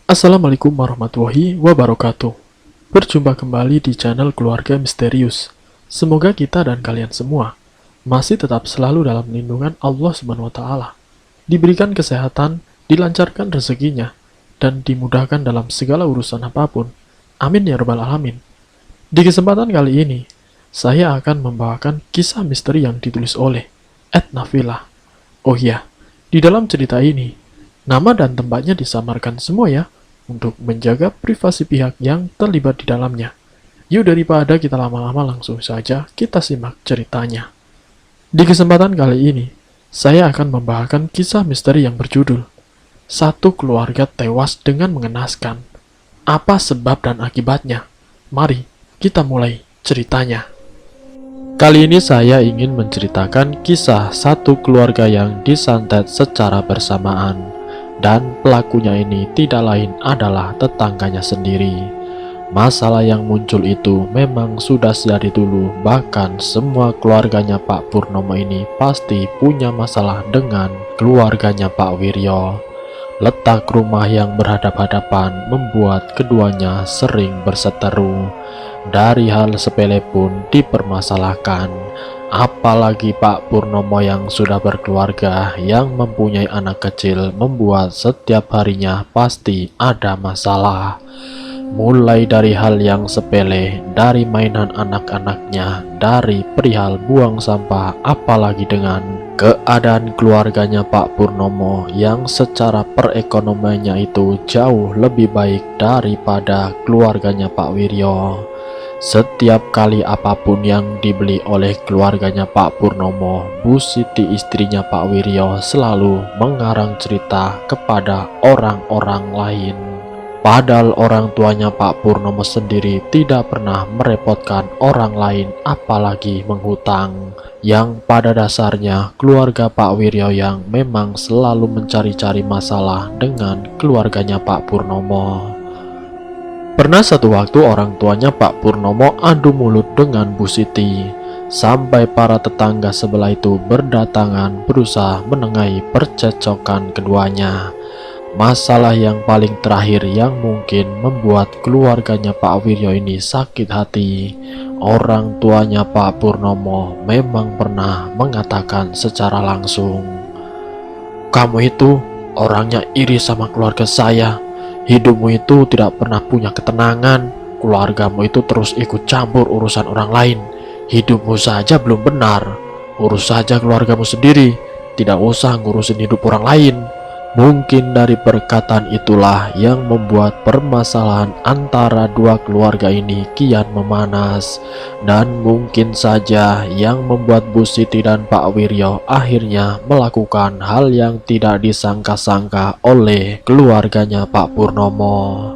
Assalamualaikum warahmatullahi wabarakatuh. Berjumpa kembali di channel Keluarga Misterius. Semoga kita dan kalian semua masih tetap selalu dalam lindungan Allah Subhanahu wa taala. Diberikan kesehatan, dilancarkan rezekinya, dan dimudahkan dalam segala urusan apapun. Amin ya rabbal alamin. Di kesempatan kali ini, saya akan membawakan kisah misteri yang ditulis oleh Ed Nafila. Oh iya, di dalam cerita ini, nama dan tempatnya disamarkan semua ya, untuk menjaga privasi pihak yang terlibat di dalamnya. Yuk daripada kita lama-lama langsung saja kita simak ceritanya. Di kesempatan kali ini, saya akan membawakan kisah misteri yang berjudul Satu Keluarga Tewas dengan Mengenaskan. Apa sebab dan akibatnya? Mari kita mulai ceritanya. Kali ini saya ingin menceritakan kisah satu keluarga yang disantet secara bersamaan. Dan pelakunya ini tidak lain adalah tetangganya sendiri. Masalah yang muncul itu memang sudah dari dulu, bahkan semua keluarganya Pak Purnomo ini pasti punya masalah dengan keluarganya Pak Wiryo. Letak rumah yang berhadap-hadapan membuat keduanya sering berseteru. Dari hal sepele pun dipermasalahkan. Apalagi Pak Purnomo yang sudah berkeluarga, yang mempunyai anak kecil, membuat setiap harinya pasti ada masalah. Mulai dari hal yang sepele, dari mainan anak-anaknya, dari perihal buang sampah, apalagi dengan keadaan keluarganya Pak Purnomo yang secara perekonomiannya itu jauh lebih baik daripada keluarganya Pak Wiryo. Setiap kali apapun yang dibeli oleh keluarganya Pak Purnomo, Bu Siti istrinya Pak Wiryo selalu mengarang cerita kepada orang-orang lain. Padahal orang tuanya Pak Purnomo sendiri tidak pernah merepotkan orang lain, apalagi menghutang. Yang pada dasarnya keluarga Pak Wiryo yang memang selalu mencari-cari masalah dengan keluarganya Pak Purnomo. Pernah satu waktu orang tuanya Pak Purnomo adu mulut dengan Bu Siti, sampai para tetangga sebelah itu berdatangan berusaha menengahi percekcokan keduanya. Masalah yang paling terakhir yang mungkin membuat keluarganya Pak Wiryo ini sakit hati. Orang tuanya Pak Purnomo memang pernah mengatakan secara langsung, "Kamu itu orangnya iri sama keluarga saya. Hidupmu itu tidak pernah punya ketenangan. Keluargamu itu terus ikut campur urusan orang lain. Hidupmu saja belum benar. Urus saja keluargamu sendiri. Tidak usah ngurusin hidup orang lain." Mungkin dari perkataan itulah yang membuat permasalahan antara dua keluarga ini kian memanas. Dan mungkin saja yang membuat Bu Siti dan Pak Wiryo akhirnya melakukan hal yang tidak disangka-sangka oleh keluarganya Pak Purnomo.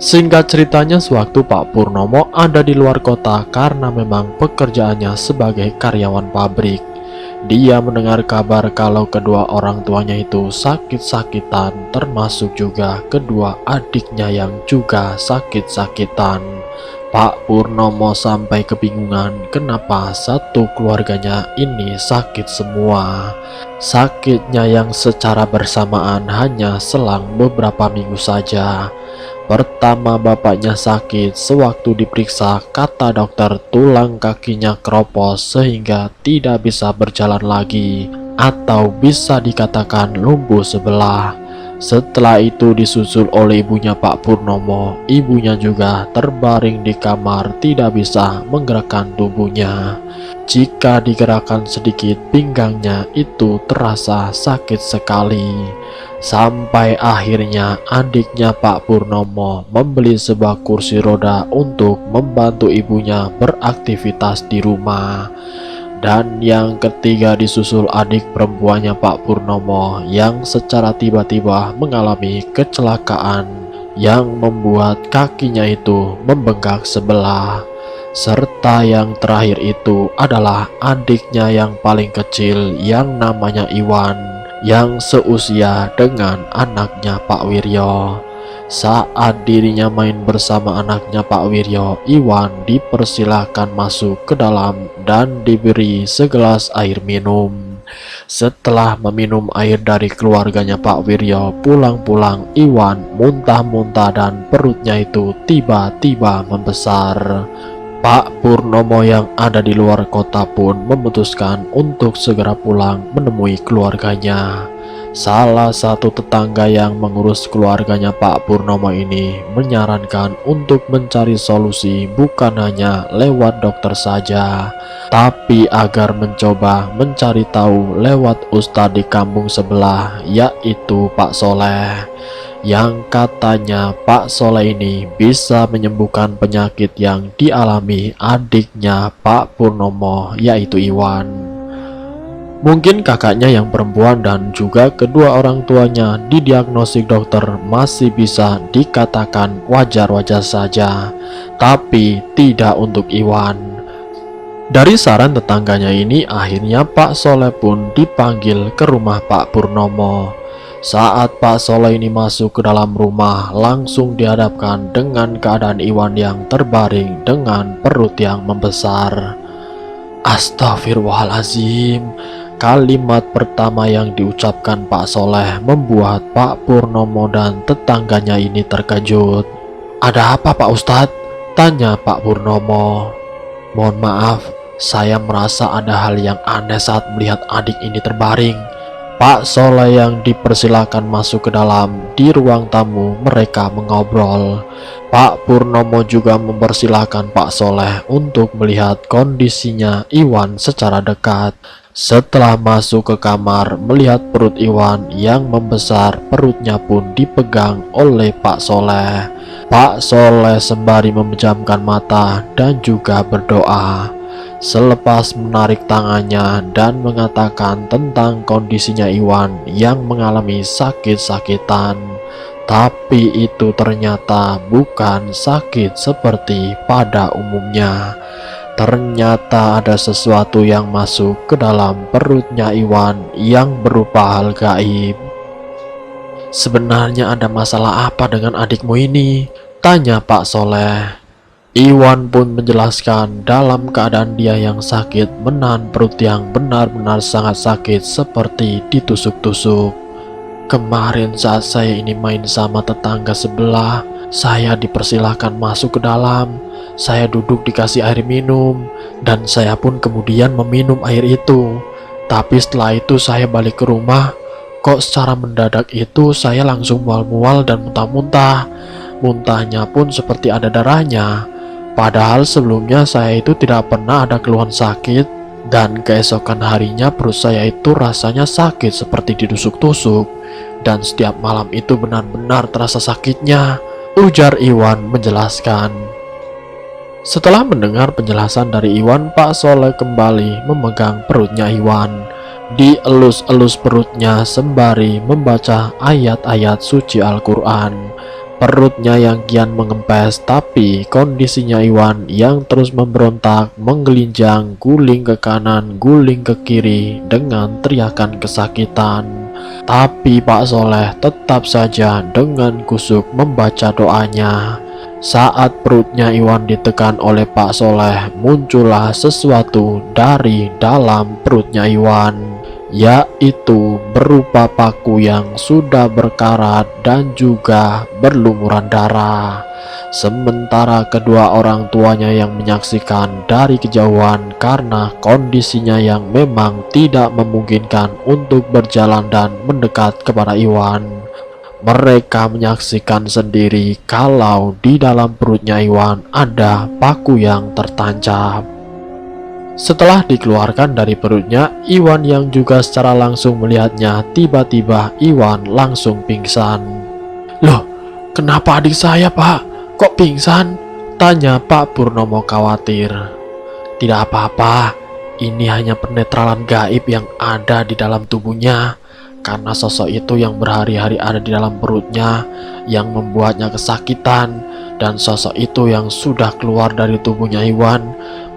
Singkat ceritanya, sewaktu Pak Purnomo ada di luar kota karena memang pekerjaannya sebagai karyawan pabrik, dia mendengar kabar kalau kedua orang tuanya itu sakit-sakitan, termasuk juga kedua adiknya yang juga sakit-sakitan. Pak Purnomo sampai kebingungan kenapa satu keluarganya ini sakit semua. Sakitnya yang secara bersamaan hanya selang beberapa minggu saja. Pertama bapaknya sakit, sewaktu diperiksa kata dokter tulang kakinya keropos sehingga tidak bisa berjalan lagi, atau bisa dikatakan lumpuh sebelah. Setelah itu disusul oleh ibunya Pak Purnomo. Ibunya juga terbaring di kamar, tidak bisa menggerakkan tubuhnya. Jika digerakkan sedikit pinggangnya itu terasa sakit sekali. Sampai akhirnya adiknya Pak Purnomo membeli sebuah kursi roda untuk membantu ibunya beraktivitas di rumah. Dan yang ketiga disusul adik perempuannya Pak Purnomo yang secara tiba-tiba mengalami kecelakaan yang membuat kakinya itu membengkak sebelah. Serta yang terakhir itu adalah adiknya yang paling kecil yang namanya Iwan, yang seusia dengan anaknya Pak Wiryo. Saat dirinya main bersama anaknya Pak Wiryo, Iwan dipersilahkan masuk ke dalam dan diberi segelas air minum. Setelah meminum air dari keluarganya Pak Wiryo, pulang-pulang Iwan muntah-muntah dan perutnya itu tiba-tiba membesar. Pak Purnomo yang ada di luar kota pun memutuskan untuk segera pulang menemui keluarganya. Salah satu tetangga yang mengurus keluarganya Pak Purnomo ini menyarankan untuk mencari solusi bukan hanya lewat dokter saja, tapi agar mencoba mencari tahu lewat ustadz di kampung sebelah, yaitu Pak Soleh, yang katanya Pak Soleh ini bisa menyembuhkan penyakit yang dialami adiknya Pak Purnomo, yaitu Iwan. Mungkin kakaknya yang perempuan dan juga kedua orang tuanya didiagnosis dokter masih bisa dikatakan wajar-wajar saja, tapi tidak untuk Iwan. Dari saran tetangganya ini, akhirnya Pak Soleh pun dipanggil ke rumah Pak Purnomo. Saat Pak Soleh ini masuk ke dalam rumah, langsung dihadapkan dengan keadaan Iwan yang terbaring dengan perut yang membesar. Astagfirullahaladzim. Kalimat pertama yang diucapkan Pak Soleh membuat Pak Purnomo dan tetangganya ini terkejut. "Ada apa Pak Ustadz?" tanya Pak Purnomo. "Mohon maaf, saya merasa ada hal yang aneh saat melihat adik ini terbaring." Pak Soleh yang dipersilakan masuk ke dalam. Di ruang tamu mereka mengobrol. Pak Purnomo juga mempersilahkan Pak Soleh untuk melihat kondisinya Iwan secara dekat. Setelah masuk ke kamar, melihat perut Iwan yang membesar, perutnya pun dipegang oleh Pak Soleh. Pak Soleh sembari memejamkan mata dan juga berdoa. Selepas menarik tangannya dan mengatakan tentang kondisinya Iwan yang mengalami sakit-sakitan. Tapi itu ternyata bukan sakit seperti pada umumnya. Ternyata ada sesuatu yang masuk ke dalam perutnya Iwan yang berupa hal gaib. "Sebenarnya ada masalah apa dengan adikmu ini?" tanya Pak Soleh. Iwan pun menjelaskan dalam keadaan dia yang sakit menahan perut yang benar-benar sangat sakit seperti ditusuk-tusuk. "Kemarin saat saya ini main sama tetangga sebelah, saya dipersilahkan masuk ke dalam. Saya duduk dikasih air minum, dan saya pun kemudian meminum air itu. Tapi setelah itu saya balik ke rumah, kok secara mendadak itu saya langsung mual-mual dan muntah-muntah. Muntahnya pun seperti ada darahnya. Padahal sebelumnya saya itu tidak pernah ada keluhan sakit, dan keesokan harinya perut saya itu rasanya sakit seperti ditusuk-tusuk, dan setiap malam itu benar-benar terasa sakitnya," ujar Iwan menjelaskan. Setelah mendengar penjelasan dari Iwan, Pak Soleh kembali memegang perutnya Iwan. Dielus-elus perutnya sembari membaca ayat-ayat suci Al-Quran. Perutnya yang kian mengempes, tapi kondisinya Iwan yang terus memberontak, menggelinjang, guling ke kanan, guling ke kiri dengan teriakan kesakitan. Tapi Pak Soleh tetap saja dengan kusuk membaca doanya. Saat perutnya Iwan ditekan oleh Pak Soleh, muncullah sesuatu dari dalam perutnya Iwan, yaitu berupa paku yang sudah berkarat dan juga berlumuran darah. Sementara kedua orang tuanya yang menyaksikan dari kejauhan karena kondisinya yang memang tidak memungkinkan untuk berjalan dan mendekat kepada Iwan. Mereka menyaksikan sendiri kalau di dalam perutnya Iwan ada paku yang tertancap. Setelah dikeluarkan dari perutnya, Iwan yang juga secara langsung melihatnya, tiba-tiba Iwan langsung pingsan. "Loh, kenapa adik saya, Pak? Kok pingsan?" tanya Pak Purnomo khawatir. "Tidak apa-apa, ini hanya penetralan gaib yang ada di dalam tubuhnya. Karena sosok itu yang berhari-hari ada di dalam perutnya yang membuatnya kesakitan, dan sosok itu yang sudah keluar dari tubuhnya Iwan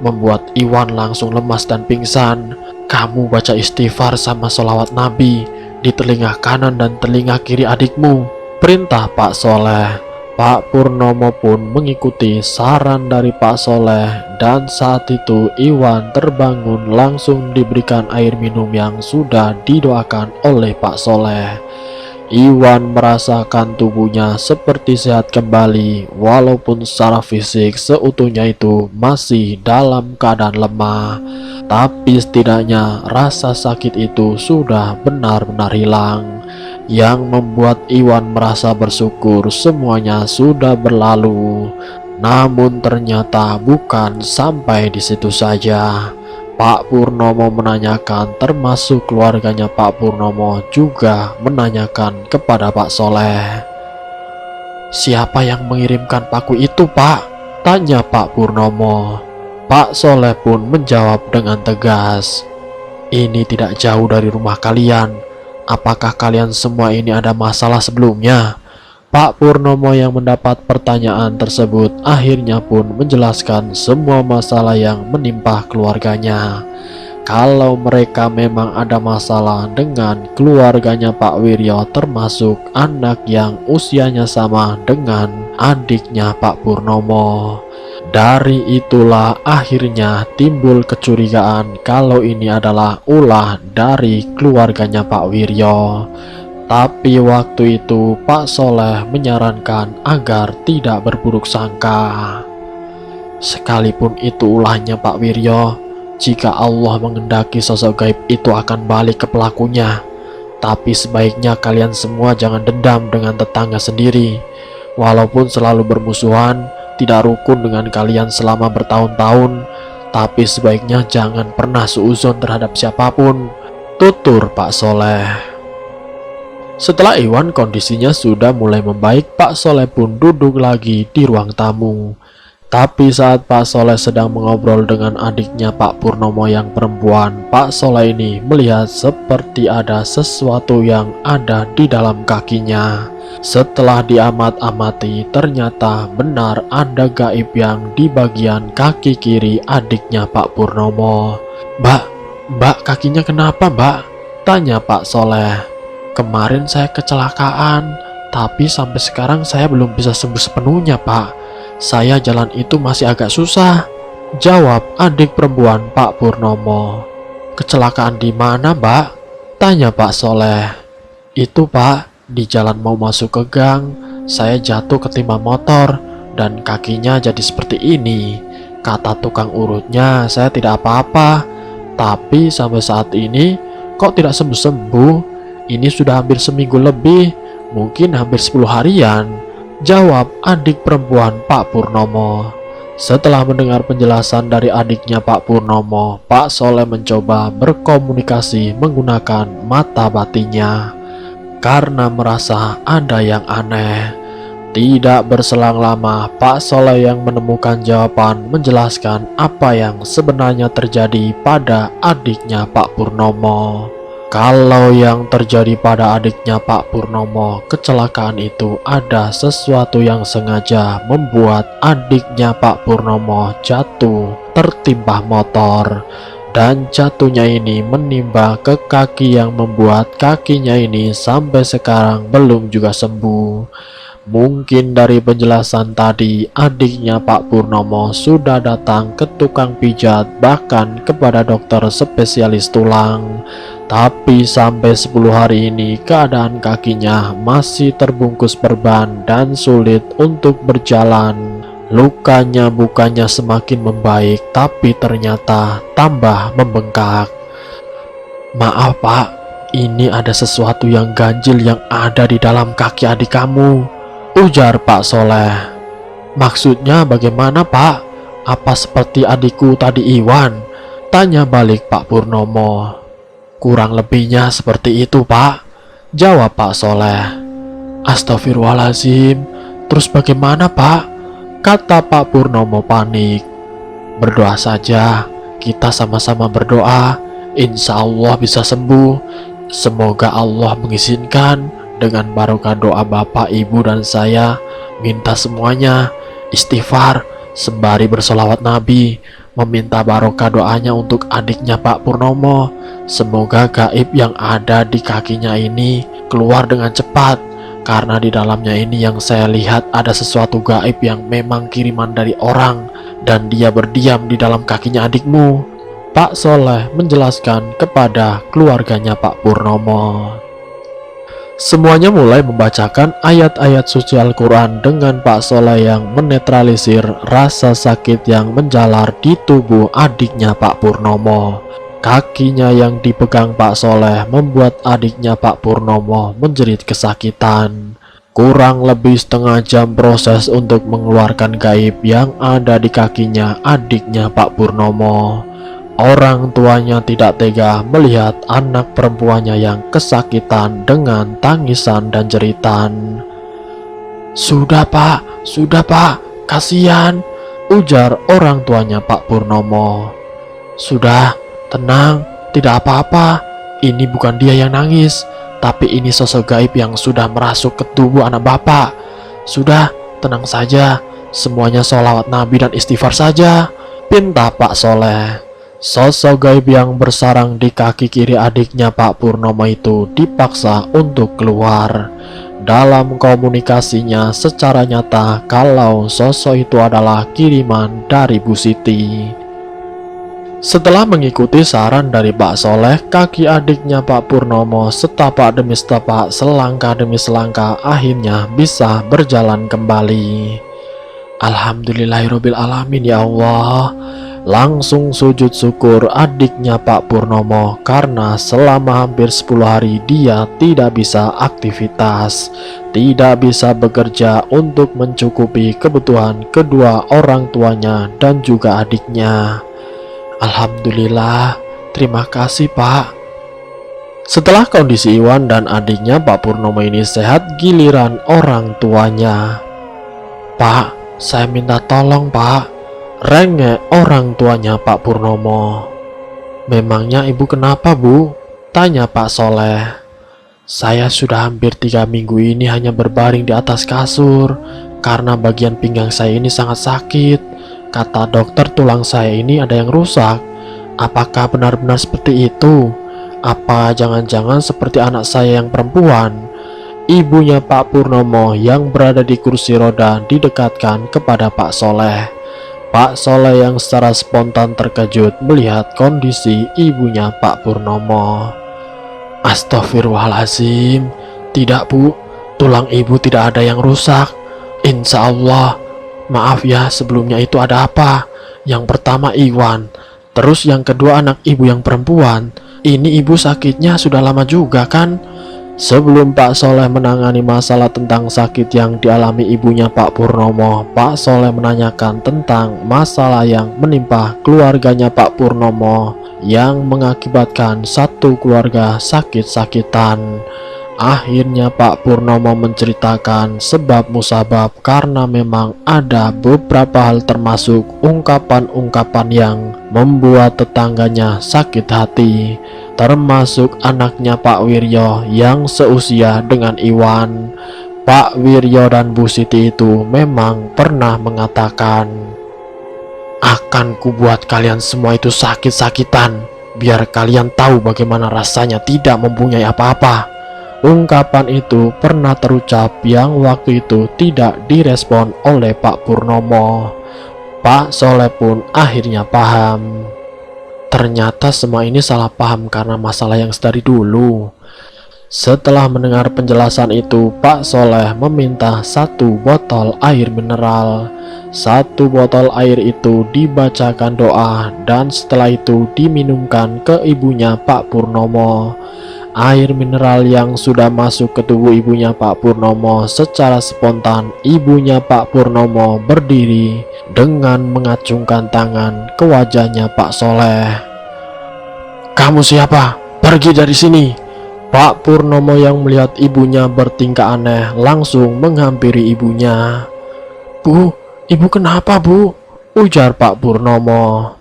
membuat Iwan langsung lemas dan pingsan. Kamu baca istighfar sama sholawat Nabi di telinga kanan dan telinga kiri adikmu," perintah Pak Soleh. Pak Purnomo pun mengikuti saran dari Pak Soleh, dan saat itu Iwan terbangun langsung diberikan air minum yang sudah didoakan oleh Pak Soleh. Iwan merasakan tubuhnya seperti sehat kembali, walaupun secara fisik seutuhnya itu masih dalam keadaan lemah. Tapi setidaknya rasa sakit itu sudah benar-benar hilang. Yang membuat Iwan merasa bersyukur semuanya sudah berlalu. Namun ternyata bukan sampai di situ saja. Pak Purnomo menanyakan, termasuk keluarganya Pak Purnomo juga menanyakan kepada Pak Soleh. "Siapa yang mengirimkan paku itu, Pak?" tanya Pak Purnomo. Pak Soleh pun menjawab dengan tegas, "Ini tidak jauh dari rumah kalian. Apakah kalian semua ini ada masalah sebelumnya?" Pak Purnomo yang mendapat pertanyaan tersebut akhirnya pun menjelaskan semua masalah yang menimpa keluarganya. Kalau mereka memang ada masalah dengan keluarganya Pak Wiryo, termasuk anak yang usianya sama dengan adiknya Pak Purnomo. Dari itulah akhirnya timbul kecurigaan kalau ini adalah ulah dari keluarganya Pak Wiryo. Tapi waktu itu Pak Soleh menyarankan agar tidak berburuk sangka. Sekalipun itu ulahnya Pak Wiryo, jika Allah mengendaki sosok gaib itu akan balik ke pelakunya. Tapi sebaiknya kalian semua jangan dendam dengan tetangga sendiri. Walaupun selalu bermusuhan, tidak rukun dengan kalian selama bertahun-tahun, tapi sebaiknya jangan pernah suuzon terhadap siapapun, tutur Pak Soleh. Setelah Iwan kondisinya sudah mulai membaik, Pak Soleh pun duduk lagi di ruang tamu. Tapi saat Pak Soleh sedang mengobrol dengan adiknya Pak Purnomo yang perempuan, Pak Soleh ini melihat seperti ada sesuatu yang ada di dalam kakinya. Setelah diamat-amati, ternyata benar ada gaib yang di bagian kaki kiri adiknya Pak Purnomo. Mbak, kakinya kenapa, Mbak?" tanya Pak Soleh. "Kemarin saya kecelakaan, tapi sampai sekarang saya belum bisa sembuh sepenuhnya, Pak. Saya jalan itu masih agak susah," jawab adik perempuan Pak Purnomo. "Kecelakaan di mana, Mbak?" tanya Pak Soleh. "Itu, Pak, di jalan mau masuk ke gang, saya jatuh ketimpa motor dan kakinya jadi seperti ini. Kata tukang urutnya saya tidak apa-apa, tapi sampai saat ini kok tidak sembuh-sembuh. Ini sudah hampir seminggu lebih, mungkin hampir 10 harian," jawab adik perempuan Pak Purnomo. Setelah mendengar penjelasan dari adiknya Pak Purnomo, Pak Soleh mencoba berkomunikasi menggunakan mata batinnya. Karena merasa ada yang aneh, tidak berselang lama Pak Soleh yang menemukan jawaban menjelaskan apa yang sebenarnya terjadi pada adiknya Pak Purnomo. Kalau yang terjadi pada adiknya Pak Purnomo, kecelakaan itu ada sesuatu yang sengaja membuat adiknya Pak Purnomo jatuh tertimpa motor. Dan jatuhnya ini menimba ke kaki yang membuat kakinya ini sampai sekarang belum juga sembuh. Mungkin dari penjelasan tadi, adiknya Pak Purnomo sudah datang ke tukang pijat, bahkan kepada dokter spesialis tulang. Tapi sampai 10 hari ini keadaan kakinya masih terbungkus perban dan sulit untuk berjalan. Lukanya bukannya semakin membaik, tapi ternyata tambah membengkak. "Maaf, Pak, ini ada sesuatu yang ganjil yang ada di dalam kaki adik kamu," ujar Pak Soleh. "Maksudnya bagaimana, Pak? Apa seperti adikku tadi Iwan?" tanya balik Pak Purnomo. "Kurang lebihnya seperti itu, Pak," jawab Pak Soleh. "Astagfirullahaladzim, terus bagaimana, Pak?" kata Pak Purnomo panik. "Berdoa saja, kita sama-sama berdoa, insya Allah bisa sembuh. Semoga Allah mengizinkan. Dengan barokah doa Bapak, Ibu, dan saya, minta semuanya istighfar sembari bersolawat Nabi, meminta barokah doanya untuk adiknya Pak Purnomo. Semoga gaib yang ada di kakinya ini keluar dengan cepat karena di dalamnya ini yang saya lihat ada sesuatu gaib yang memang kiriman dari orang dan dia berdiam di dalam kakinya adikmu. Pak Soleh menjelaskan kepada keluarganya Pak Purnomo. Semuanya mulai membacakan ayat-ayat suci Al-Quran dengan Pak Soleh yang menetralisir rasa sakit yang menjalar di tubuh adiknya Pak Purnomo. Kakinya yang dipegang Pak Soleh membuat adiknya Pak Purnomo menjerit kesakitan. Kurang lebih setengah jam proses untuk mengeluarkan gaib yang ada di kakinya adiknya Pak Purnomo. Orang tuanya tidak tega melihat anak perempuannya yang kesakitan dengan tangisan dan jeritan. Sudah pak, kasihan, ujar orang tuanya Pak Purnomo. Sudah, tenang, tidak apa-apa, ini bukan dia yang nangis, tapi ini sosok gaib yang sudah merasuk ke tubuh anak bapak. Sudah, tenang saja, semuanya sholawat Nabi dan istighfar saja, pinta Pak Soleh. Sosok gaib yang bersarang di kaki kiri adiknya Pak Purnomo itu dipaksa untuk keluar. Dalam komunikasinya secara nyata kalau sosok itu adalah kiriman dari Bu Siti. Setelah mengikuti saran dari Pak Soleh, kaki adiknya Pak Purnomo setapak demi setapak, selangkah demi selangkah akhirnya bisa berjalan kembali. Alhamdulillahirabbil alamin ya Allah. Langsung sujud syukur adiknya Pak Purnomo karena selama hampir 10 hari dia tidak bisa aktivitas, tidak bisa bekerja untuk mencukupi kebutuhan kedua orang tuanya dan juga adiknya. Alhamdulillah, terima kasih Pak. Setelah kondisi Iwan dan adiknya Pak Purnomo ini sehat, giliran orang tuanya. Pak, saya minta tolong Pak, rengek orang tuanya Pak Purnomo. Memangnya ibu kenapa bu? Tanya Pak Soleh. Saya sudah hampir 3 minggu ini hanya berbaring di atas kasur karena bagian pinggang saya ini sangat sakit. Kata dokter tulang saya ini ada yang rusak. Apakah benar-benar seperti itu? Apa jangan-jangan seperti anak saya yang perempuan? Ibunya Pak Purnomo yang berada di kursi roda didekatkan kepada Pak Soleh. Pak Soleh yang secara spontan terkejut melihat kondisi ibunya Pak Purnomo. Astagfirullahaladzim, tidak bu, tulang ibu tidak ada yang rusak. Insya Allah, maaf ya sebelumnya itu ada apa? Yang pertama Iwan, terus yang kedua anak ibu yang perempuan. Ini ibu sakitnya sudah lama juga kan? Sebelum Pak Soleh menangani masalah tentang sakit yang dialami ibunya Pak Purnomo, Pak Soleh menanyakan tentang masalah yang menimpa keluarganya Pak Purnomo yang mengakibatkan satu keluarga sakit-sakitan. Akhirnya Pak Purnomo menceritakan sebab musabab karena memang ada beberapa hal termasuk ungkapan-ungkapan yang membuat tetangganya sakit hati, termasuk anaknya Pak Wiryo yang seusia dengan Iwan. Pak Wiryo dan Bu Siti itu memang pernah mengatakan, akan kubuat kalian semua itu sakit-sakitan, biar kalian tahu bagaimana rasanya tidak mempunyai apa-apa. Ungkapan itu pernah terucap yang waktu itu tidak direspon oleh Pak Purnomo. Pak Soleh pun akhirnya paham. Ternyata semua ini salah paham karena masalah yang sedari dulu. Setelah mendengar penjelasan itu, Pak Soleh meminta 1 botol air mineral. 1 botol air itu dibacakan doa dan setelah itu diminumkan ke ibunya Pak Purnomo. Air mineral yang sudah masuk ke tubuh ibunya Pak Purnomo, secara spontan ibunya Pak Purnomo berdiri dengan mengacungkan tangan ke wajahnya Pak Soleh. Kamu siapa? Pergi dari sini. Pak Purnomo yang melihat ibunya bertingkah aneh langsung menghampiri ibunya. Bu, ibu kenapa bu? Ujar Pak Purnomo.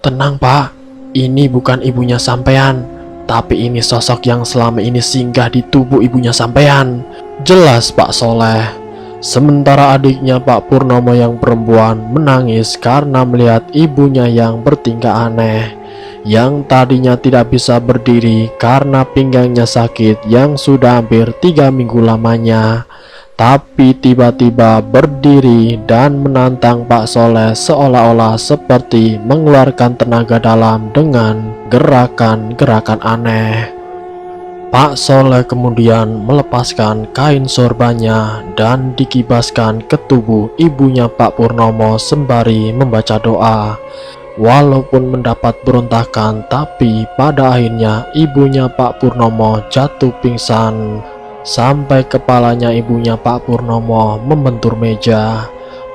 Tenang Pak, ini bukan ibunya sampean, tapi ini sosok yang selama ini singgah di tubuh ibunya sampean, jelas Pak Soleh. Sementara adiknya Pak Purnomo yang perempuan menangis karena melihat ibunya yang bertingkah aneh. yang tadinya tidak bisa berdiri karena pinggangnya sakit yang sudah hampir 3 minggu lamanya, tapi tiba-tiba berdiri dan menantang Pak Soleh seolah-olah seperti mengeluarkan tenaga dalam dengan gerakan-gerakan aneh. Pak Soleh kemudian melepaskan kain sorbannya dan dikibaskan ke tubuh ibunya Pak Purnomo sembari membaca doa. Walaupun mendapat berontakan, tapi pada akhirnya ibunya Pak Purnomo jatuh pingsan sampai kepalanya ibunya Pak Purnomo membentur meja.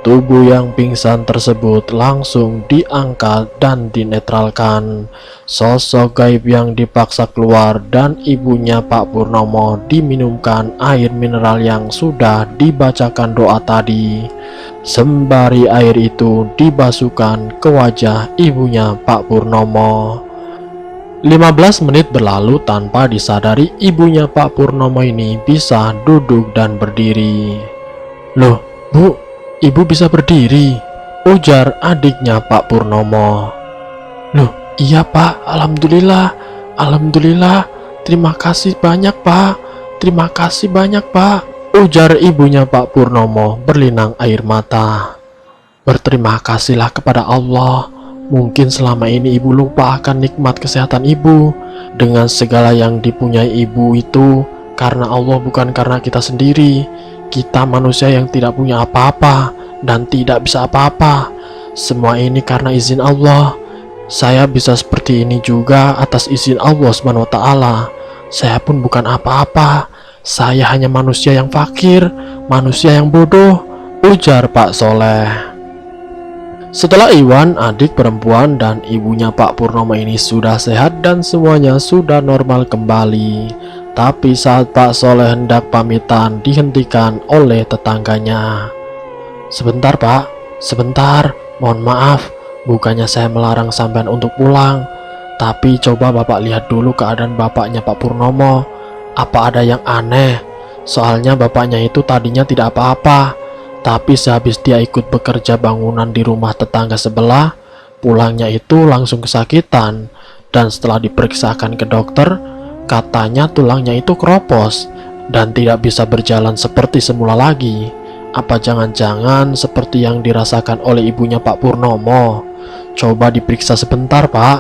Tubuh yang pingsan tersebut langsung diangkat dan dinetralkan. Sosok gaib yang dipaksa keluar dan ibunya Pak Purnomo diminumkan air mineral yang sudah dibacakan doa tadi. Sembari air itu dibasuhkan ke wajah ibunya Pak Purnomo. 15 menit berlalu tanpa disadari ibunya Pak Purnomo ini bisa duduk dan berdiri. "Loh, Bu, Ibu bisa berdiri," ujar adiknya Pak Purnomo. "Loh, iya Pak, Alhamdulillah, Alhamdulillah, terima kasih banyak Pak, terima kasih banyak Pak," ujar ibunya Pak Purnomo berlinang air mata. "Berterima kasihlah kepada Allah, mungkin selama ini ibu lupa akan nikmat kesehatan ibu. Dengan segala yang dipunyai ibu itu karena Allah, bukan karena kita sendiri. Kita manusia yang tidak punya apa-apa dan tidak bisa apa-apa. Semua ini karena izin Allah. Saya bisa seperti ini juga atas izin Allah SWT. Saya pun bukan apa-apa. Saya hanya manusia yang fakir, manusia yang bodoh," ujar Pak Soleh. Setelah Iwan, adik perempuan dan ibunya Pak Purnomo ini sudah sehat dan semuanya sudah normal kembali, tapi saat Pak Soleh hendak pamitan dihentikan oleh tetangganya. "Sebentar Pak, sebentar, mohon maaf, bukannya saya melarang sampean untuk pulang, tapi coba Bapak lihat dulu keadaan bapaknya Pak Purnomo. Apa ada yang aneh? Soalnya bapaknya itu tadinya tidak apa-apa, tapi sehabis dia ikut bekerja bangunan di rumah tetangga sebelah, pulangnya itu langsung kesakitan, dan setelah diperiksakan ke dokter, katanya tulangnya itu keropos dan tidak bisa berjalan seperti semula lagi. Apa jangan-jangan seperti yang dirasakan oleh ibunya Pak Purnomo? Coba diperiksa sebentar Pak.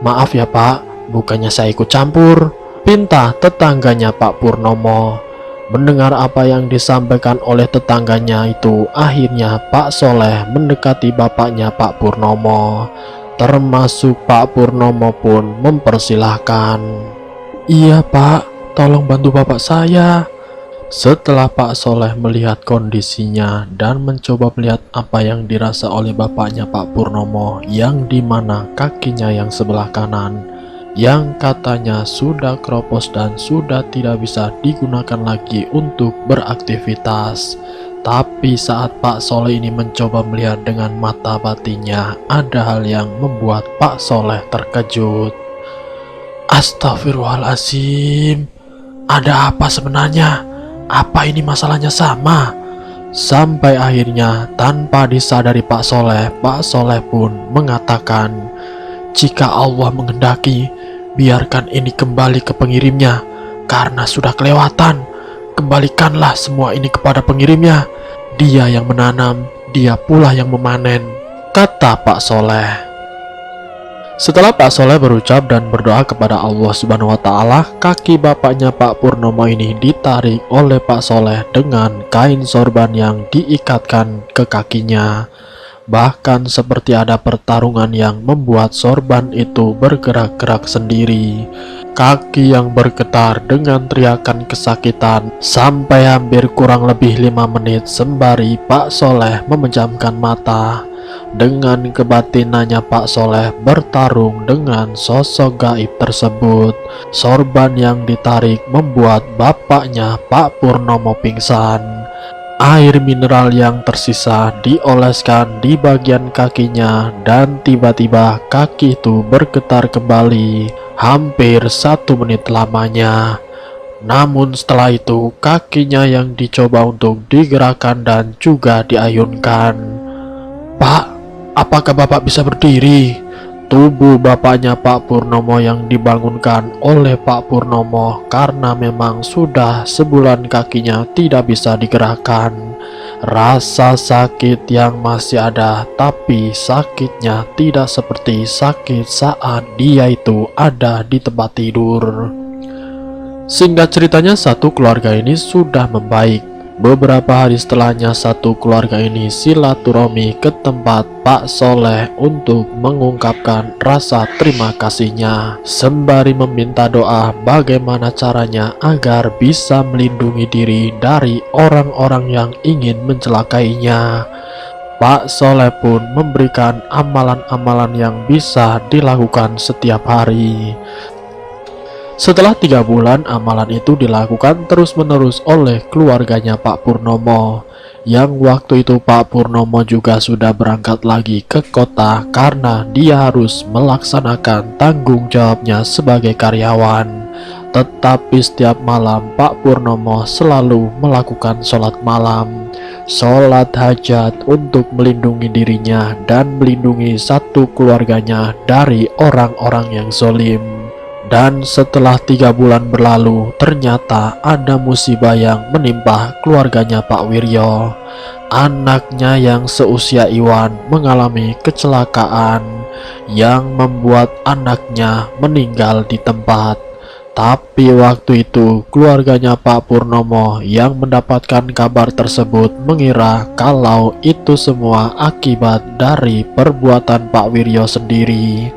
Maaf ya Pak, bukannya saya ikut campur," pinta tetangganya Pak Purnomo. Mendengar apa yang disampaikan oleh tetangganya itu, akhirnya Pak Soleh mendekati bapaknya Pak Purnomo. Termasuk Pak Purnomo pun mempersilahkan. "Iya Pak, tolong bantu bapak saya." Setelah Pak Soleh melihat kondisinya dan mencoba melihat apa yang dirasa oleh bapaknya Pak Purnomo, yang dimana kakinya yang sebelah kanan yang katanya sudah keropos dan sudah tidak bisa digunakan lagi untuk beraktivitas. Tapi saat Pak Soleh ini mencoba melihat dengan mata batinnya, ada hal yang membuat Pak Soleh terkejut. "Astagfirullahaladzim, ada apa sebenarnya? Apa ini masalahnya sama?" Sampai akhirnya tanpa disadari Pak Soleh pun mengatakan, "Jika Allah menghendaki, biarkan ini kembali ke pengirimnya, karena sudah kelewatan. Kembalikanlah semua ini kepada pengirimnya. Dia yang menanam, dia pula yang memanen," kata Pak Soleh. Setelah Pak Soleh berucap dan berdoa kepada Allah Subhanahu wa Ta'ala, kaki bapaknya Pak Purnomo ini ditarik oleh Pak Soleh dengan kain sorban yang diikatkan ke kakinya. Bahkan seperti ada pertarungan yang membuat sorban itu bergerak-gerak sendiri. Kaki yang bergetar dengan teriakan kesakitan sampai hampir kurang lebih 5 menit sembari Pak Soleh memejamkan mata. Dengan kebatinannya Pak Soleh bertarung dengan sosok gaib tersebut. Sorban yang ditarik membuat bapaknya Pak Purnomo pingsan. Air mineral yang tersisa dioleskan di bagian kakinya dan tiba-tiba kaki itu bergetar kembali hampir 1 menit lamanya. Namun setelah itu kakinya yang dicoba untuk digerakkan dan juga diayunkan. "Pak, apakah Bapak bisa berdiri?" tubuh bapaknya Pak Purnomo yang dibangunkan oleh Pak Purnomo karena memang sudah sebulan kakinya tidak bisa digerakkan. Rasa sakit yang masih ada, tapi sakitnya tidak seperti sakit saat dia itu ada di tempat tidur. Singkat ceritanya, satu keluarga ini sudah membaik. Beberapa hari setelahnya, satu keluarga ini silaturahmi ke tempat Pak Soleh untuk mengungkapkan rasa terima kasihnya, sembari meminta doa bagaimana caranya agar bisa melindungi diri dari orang-orang yang ingin mencelakainya. Pak Soleh pun memberikan amalan-amalan yang bisa dilakukan setiap hari. Setelah 3 bulan, amalan itu dilakukan terus-menerus oleh keluarganya Pak Purnomo. Yang waktu itu Pak Purnomo juga sudah berangkat lagi ke kota karena dia harus melaksanakan tanggung jawabnya sebagai karyawan. Tetapi setiap malam Pak Purnomo selalu melakukan sholat malam, sholat hajat untuk melindungi dirinya dan melindungi satu keluarganya dari orang-orang yang zolim. Dan setelah 3 bulan berlalu, ternyata ada musibah yang menimpa keluarganya Pak Wiryo. Anaknya yang seusia Iwan mengalami kecelakaan yang membuat anaknya meninggal di tempat. Tapi waktu itu keluarganya Pak Purnomo yang mendapatkan kabar tersebut mengira kalau itu semua akibat dari perbuatan Pak Wiryo sendiri.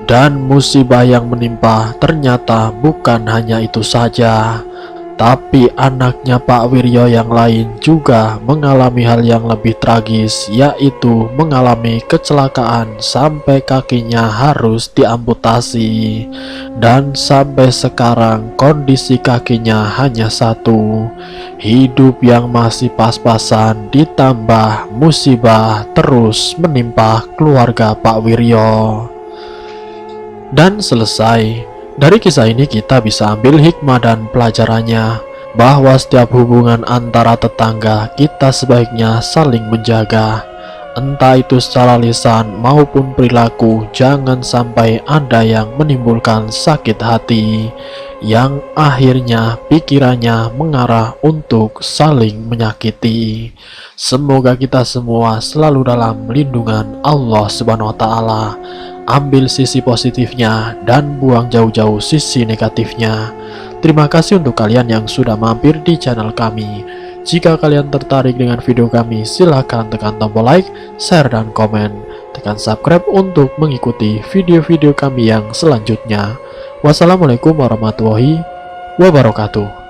Dan musibah yang menimpa ternyata bukan hanya itu saja, tapi anaknya Pak Wiryo yang lain juga mengalami hal yang lebih tragis, yaitu mengalami kecelakaan sampai kakinya harus diamputasi. Dan sampai sekarang kondisi kakinya hanya satu. Hidup yang masih pas-pasan ditambah musibah terus menimpa keluarga Pak Wiryo. Dan selesai. Dari kisah ini kita bisa ambil hikmah dan pelajarannya, bahwa setiap hubungan antara tetangga kita sebaiknya saling menjaga. Entah itu secara lisan maupun perilaku, jangan sampai ada yang menimbulkan sakit hati, yang akhirnya pikirannya mengarah untuk saling menyakiti. Semoga kita semua selalu dalam lindungan Allah Subhanahu wa Ta'ala. Ambil sisi positifnya dan buang jauh-jauh sisi negatifnya. Terima kasih untuk kalian yang sudah mampir di channel kami. Jika kalian tertarik dengan video kami, silahkan tekan tombol like, share, dan komen. Tekan subscribe untuk mengikuti video-video kami yang selanjutnya. Wassalamualaikum warahmatullahi wabarakatuh.